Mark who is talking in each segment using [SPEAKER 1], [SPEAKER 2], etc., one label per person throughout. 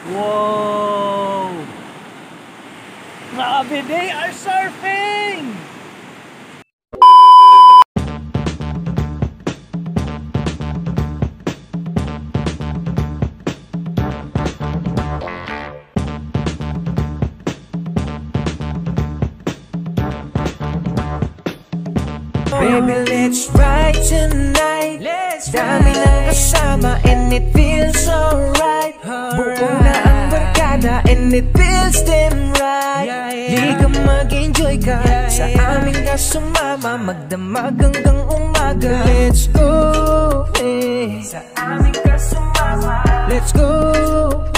[SPEAKER 1] Wow! Grabe, they are surfing!
[SPEAKER 2] Baby, let's ride tonight. Dami ng kasama and it feels alright. Buo na ang barkada and it feels them right. Di ka mag-enjoy ka sa aming kasumama, magdamag hanggang umaga. Let's go, eh. Sa aming kasumama, let's go,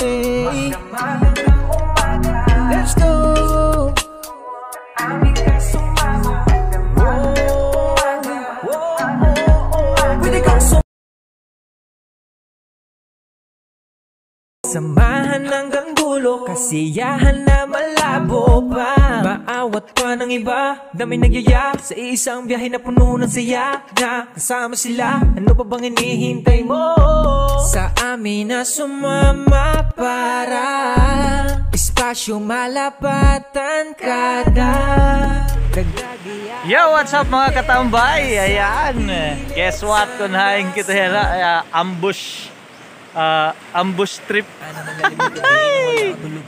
[SPEAKER 2] eh. Magdamag hanggang umaga. Let's go. Aming kasumama, samahan hanggang dulo, kasiyahan na malabo pa. Maawat pa ng iba, dami nagyaya sa isang biyahe na puno ng saya. Na kasama sila, ano pa bang hinihintay mo? Sa amin na sumama para espasyo malapatan kada.
[SPEAKER 1] Yo, what's up mga katambay? Ayan, guess what? Kunhain kita hela, ambush trip.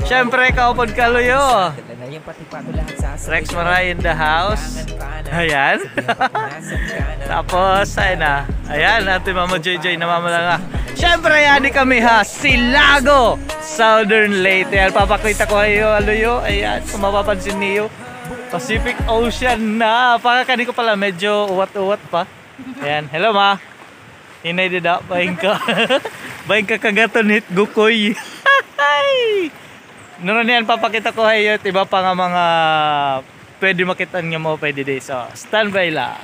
[SPEAKER 1] Siyempre, kaupod kaluyo. Rex Maray in the house. Ayan. Tapos, ayun na. Ayan, natin Mama JJ na mamalanga. Siyempre, yan kami ha. Silago, Southern Leyte. Ayan, papakita ko kayo, aluyo. Ayan, kung mapapansin niyo, Pacific Ocean na. Pakakani ko pala, medyo uwat-uwat pa. Ayan, hello ma. Hinay dida, baing ka. Baing ka kagaton hit gukoy. Noon yan, papakita ko kayo at iba pa nga mga pwede makita nyo mo pwede day. So, standby lang.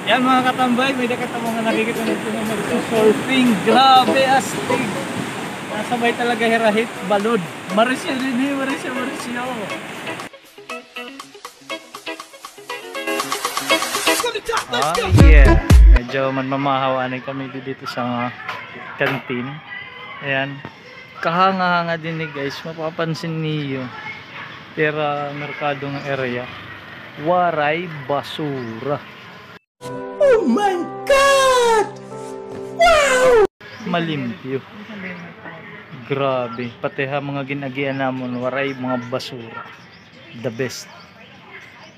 [SPEAKER 1] Yan mga katambay, may nakita mga nakikita natin na mag-surfing. Grabe astig. Nasabay talaga hirahit, balod. Marisyo din eh, marisyo. Oh yeah, medyo manmamahawanan kami dito sa kantin. Ayan, kahanga-hanga din eh guys, mapapansin niyo. Tira merkadong area, waray basura.
[SPEAKER 2] Oh my God! Wow!
[SPEAKER 1] Malimpyo. Grabe, pati ha mga ginagian namon waray mga basura. The best.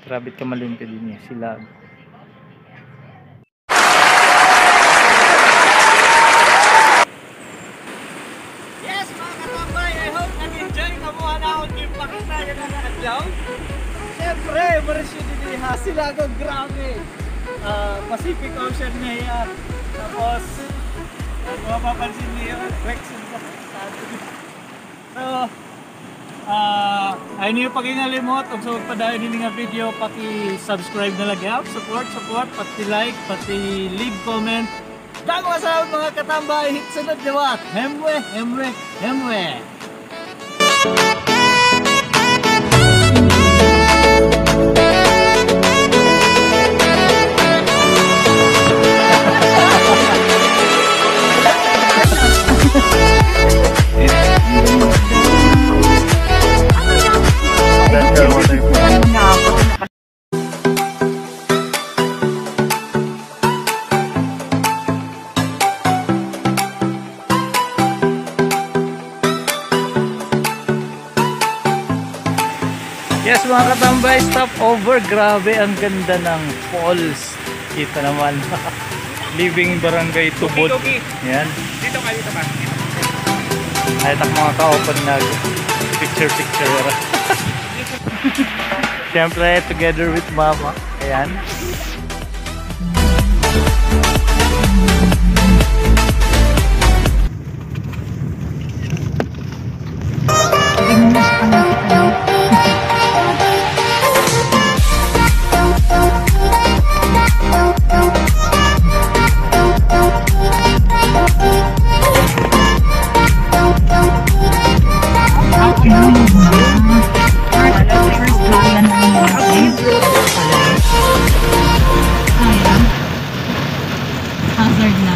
[SPEAKER 1] Grabe ka malimpid din niya sila. Yes mga katambay, I hope nag-enjoy ka mo na akong ipakita yun na adlaw. Siyempre, marisyo din ha sila ko, grabe. Pacific Ocean na yan. Tapos, kung mapapansin niyo, Rex sa so, ay niyo pag-inalimot kung sa padayon din nga video, paki-subscribe na lagi. Support, pati-like, pati-leave comment. Dago sa mga katambay, hit sunod jawat. Hemwe. Yes mga katambay, stop over. Grabe ang ganda ng falls. Kita naman. Living Barangay Tubod. Yan.
[SPEAKER 3] Dito ka.
[SPEAKER 1] Ay tak mga ka-open na picture. Siyempre together with mama. Ayan.
[SPEAKER 4] Hazard na.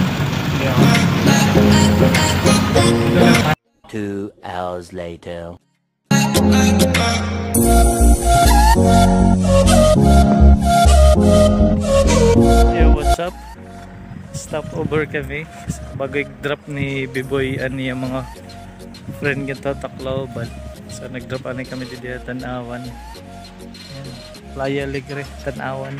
[SPEAKER 5] 2 hours later.
[SPEAKER 1] Yo, what's up? Stop over kami bago i-drop ni B-Boy ani ang mga friend kita Tacloban. So nag-drop ani kami dito Tanawan. Playa Alegre, Tanawan.